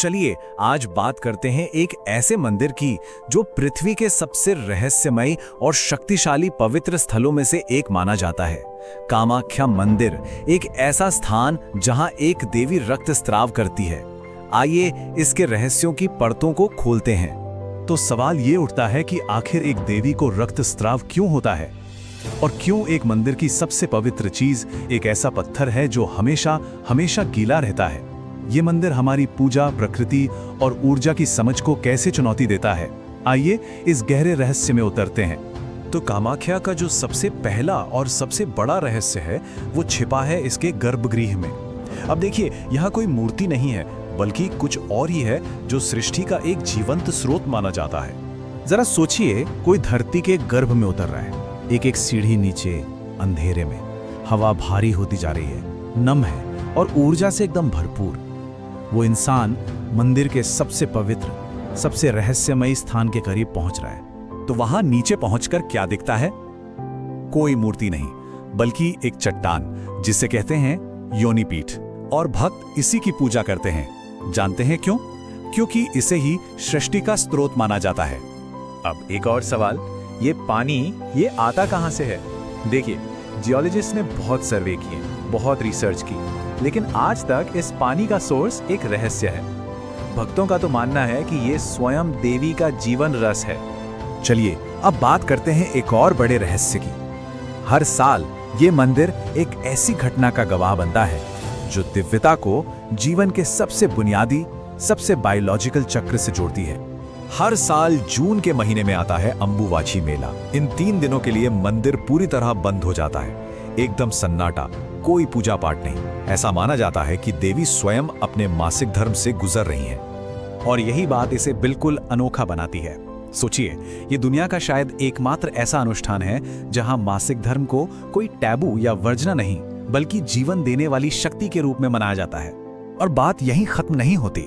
चलिए आज बात करते हैं एक ऐसे मंदिर की जो पृथ्वी के सबसे रहस्यमयी और शक्तिशाली पवित्र स्थलों में से एक माना जाता है। कामाख्या मंदिर एक ऐसा स्थान जहां एक देवी रक्त स्राव करती है। आइए इसके रहस्यों की परतों को खोलते हैं। तो सवाल ये उठता है कि आखिर एक देवी को रक्त स्राव क्यों होता है और क्यों एक मंदिर की सबसे पवित्र चीज एक ऐसा पत्थर है जो हमेशा हमेशा गीला रहता है। ये मंदिर हमारी पूजा, प्रकृति और ऊर्जा की समझ को कैसे चुनौती देता है, आइए इस गहरे रहस्य में उतरते हैं। तो कामाख्या का जो सबसे पहला और सबसे बड़ा रहस्य है वो छिपा है इसके गर्भगृह में। अब देखिए, यहाँ कोई मूर्ति नहीं है बल्कि कुछ और ही है जो सृष्टि का एक जीवंत स्रोत माना जाता है। जरा सोचिए, कोई धरती के गर्भ में उतर रहा है, एक एक सीढ़ी नीचे अंधेरे में, हवा भारी होती जा रही है, नम है और ऊर्जा से एकदम भरपूर। वो इंसान मंदिर के सबसे पवित्र, सबसे रहस्यमयी स्थान के करीब पहुंच रहा है। तो वहां नीचे पहुंचकर क्या दिखता है? कोई मूर्ति नहीं बल्कि एक चट्टान, जिसे कहते हैं योनिपीठ, और भक्त इसी की पूजा करते हैं। जानते हैं क्यों? क्योंकि इसे ही सृष्टि का स्रोत माना जाता है। अब एक और सवाल, ये पानी ये आता कहां से है? देखिए, जियोलॉजिस्ट ने बहुत सर्वे किए, बहुत रिसर्च की, लेकिन आज तक इस पानी का सोर्स एक रहस्य है। भक्तों का तो मानना है कि ये स्वयं देवी का जीवन रस है। चलिए अब बात करते हैं एक और बड़े रहस्य की। हर साल ये मंदिर एक ऐसी घटना का गवाह बनता है जो दिव्यता को जीवन के सबसे बुनियादी, सबसे बायोलॉजिकल चक्र से जोड़ती है। हर साल जून के महीने में आता है अंबुबाची मेला। इन 3 दिनों के लिए मंदिर पूरी तरह बंद हो जाता है, एकदम सन्नाटा, कोई पूजा पाठ नहीं। ऐसा माना जाता है कि देवी स्वयं अपने मासिक धर्म से गुजर रही हैं, और यही बात इसे बिल्कुल अनोखा बनाती है। सोचिए, ये दुनिया का शायद एकमात्र ऐसा अनुष्ठान है जहां मासिक धर्म को कोई टैबू या वर्जना नहीं बल्कि जीवन देने वाली शक्ति के रूप में मनाया जाता है। और बात यहीं खत्म नहीं होती।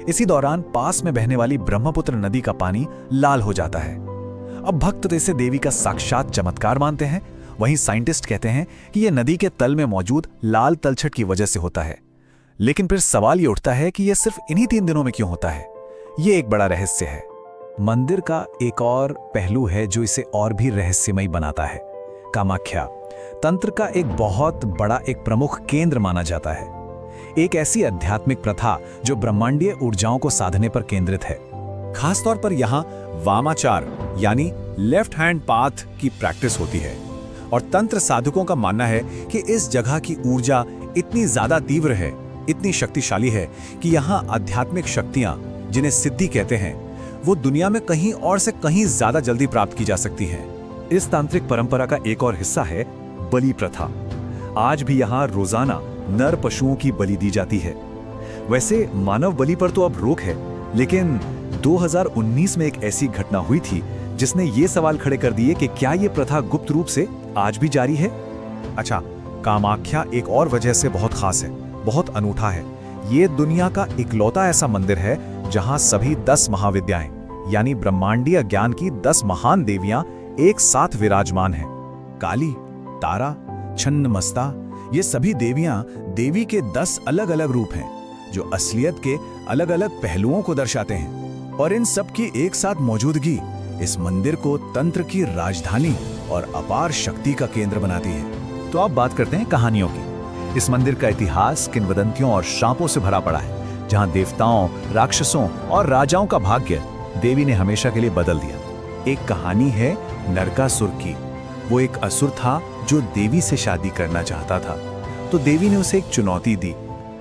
इसी दौरान पास में बहने वाली ब्रह्मपुत्र नदी का पानी लाल हो जाता है। अब भक्त तो इसे देवी का साक्षात चमत्कार मानते हैं, वहीं साइंटिस्ट कहते हैं कि यह नदी के तल में मौजूद लाल तलछट की वजह से होता है। लेकिन फिर सवाल ये उठता है कि यह सिर्फ इन्हीं 3 दिनों में क्यों होता है? ये एक बड़ा रहस्य है। मंदिर का एक और पहलू है जो इसे और भी रहस्यमयी बनाता है। कामाख्या तंत्र का एक बहुत बड़ा, एक प्रमुख केंद्र माना जाता है। एक ऐसी आध्यात्मिक प्रथा जो ब्रह्मांडीय ऊर्जाओं को साधने पर केंद्रित है। खासतौर पर यहाँ वामाचार यानी लेफ्ट हैंड पाथ की प्रैक्टिस होती है, और तंत्र साधकों का मानना है कि इस जगह की ऊर्जा इतनी ज्यादा तीव्र है, इतनी शक्तिशाली है कि यहाँ आध्यात्मिक शक्तियां, जिन्हें सिद्धि कहते हैं, वो दुनिया में कहीं और से कहीं ज्यादा जल्दी प्राप्त की जा सकती हैं। इस तांत्रिक परंपरा का एक और हिस्सा है बलि प्रथा। आज भी यहाँ रोजाना नर पशुओं की बलि दी जाती है। वैसे मानव बलि पर तो अब रोक है, लेकिन 2019 में एक ऐसी घटना हुई थी जिसने ये सवाल खड़े कर दिए कि क्या ये प्रथा गुप्त रूप से आज भी जारी है। अच्छा, कामाख्या एक और वजह से बहुत खास है, बहुत अनूठा है। ये दुनिया का इकलौता ऐसा मंदिर है जहां सभी 10 महाविद्याएं यानी ब्रह्मांडीय ज्ञान की 10 महान देवियां एक साथ विराजमान हैं। काली, तारा, छन्नमस्ता, ये सभी देवियां देवी के 10 अलग अलग रूप हैं जो असलियत के अलग अलग पहलुओं को दर्शाते हैं। और इन सब की एक साथ मौजूदगी इस मंदिर को तंत्र की राजधानी और अपार शक्ति का केंद्र बनाती है। तो अब बात करते हैं कहानियों की। इस मंदिर का इतिहास किंवदंतियों और शापों से भरा पड़ा है, जहां देवताओं, राक्षसों और राजाओं का भाग्य देवी ने हमेशा के लिए बदल दिया। एक कहानी है नरकासुर की। वो एक असुर था जो देवी से शादी करना चाहता था, तो देवी ने उसे एक चुनौती दी,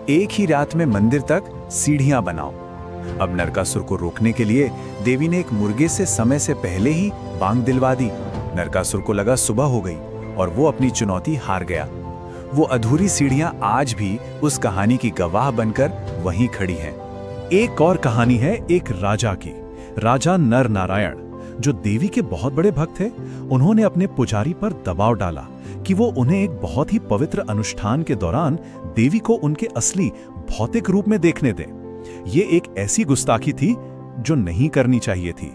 एक ही रात में मंदिर तक सीढ़ियां बनाओ। अब नरकासुर को रोकने के लिए देवी ने एक मुर्गे से समय से पहले ही बांग दिलवा दी। नरकासुर को लगा सुबह हो गई और वो अपनी चुनौती हार गया। वो अधूरी सीढ़ियां आज भी उस कहानी की गवाह बनकर वहीं खड़ी हैं। एक और कहानी है एक राजा की। राजा नर नारायण, जो देवी के बहुत बड़े भक्त थे, उन्होंने अपने पुजारी पर दबाव डाला कि वो उन्हें एक बहुत ही पवित्र अनुष्ठान के दौरान देवी को उनके असली भौतिक रूप में देखने दें। ये एक ऐसी गुस्ताखी थी जो नहीं करनी चाहिए थी,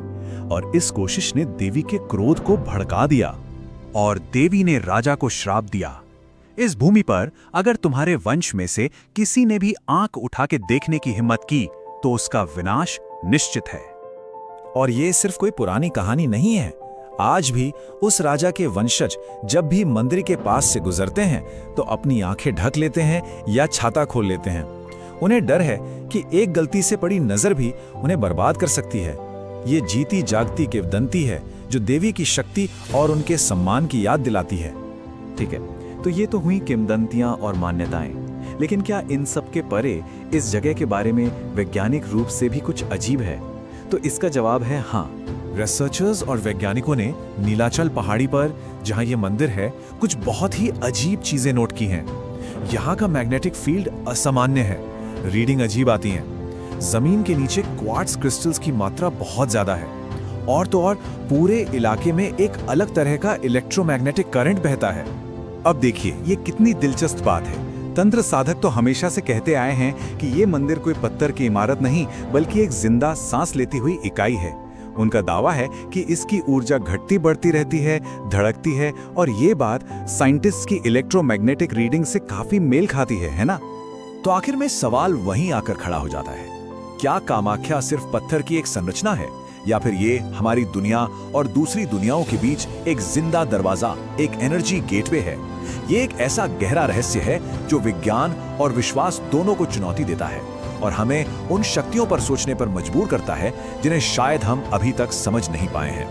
और इस कोशिश ने देवी के क्रोध को भड़का दिया और देवी ने राजा को श्राप दिया, इस भूमि पर अगर तुम्हारे वंश में से किसी ने भी आंख उठा के देखने की हिम्मत की तो उसका विनाश निश्चित है। और ये सिर्फ कोई पुरानी कहानी नहीं है। आज भी उस राजा के वंशज जब भी मंदिर के पास से गुजरते हैं तो अपनी आंखें ढक लेते हैं या छाता खोल लेते हैं। उन्हें डर है कि एक गलती से पड़ी नजर भी उन्हें बर्बाद कर सकती है। ये जीती जागती किंवदंती है जो देवी की शक्ति और उनके सम्मान की याद दिलाती है। ठीक है, तो ये तो हुई किंवदंतियां और मान्यताएं, लेकिन क्या इन सब के परे इस जगह के बारे में वैज्ञानिक रूप से भी कुछ अजीब है? तो इसका जवाब है हाँ। रिसर्चर्स और वैज्ञानिकों ने नीलाचल पहाड़ी पर जहां ये मंदिर है कुछ बहुत ही अजीब चीजें नोट की हैं। यहाँ का मैग्नेटिक फील्ड असामान्य है, रीडिंग अजीब आती हैं। जमीन के नीचे क्वार्ट्ज क्रिस्टल्स की मात्रा बहुत ज्यादा है और तो और पूरे इलाके में एक अलग तरह का इलेक्ट्रोमैग्नेटिक करंट बहता है। अब देखिए ये कितनी दिलचस्प बात है। तंत्र साधक तो हमेशा से कहते आए हैं कि ये मंदिर कोई पत्थर की इमारत नहीं बल्कि एक जिंदा सांस लेती हुई इकाई है। उनका दावा है कि इसकी ऊर्जा घटती बढ़ती रहती है, धड़कती है, और ये बात साइंटिस्ट की इलेक्ट्रोमैग्नेटिक रीडिंग से काफी मेल खाती है ना? तो आखिर में सवाल वहीं आकर खड़ा हो जाता है, क्या कामाख्या सिर्फ पत्थर की एक संरचना है या फिर ये हमारी दुनिया और दूसरी दुनियाओं के बीच एक जिंदा दरवाजा, एक एनर्जी गेटवे है? ये एक ऐसा गहरा रहस्य है जो विज्ञान और विश्वास दोनों को चुनौती देता है और हमें उन शक्तियों पर सोचने पर मजबूर करता है जिन्हें शायद हम अभी तक समझ नहीं पाए हैं।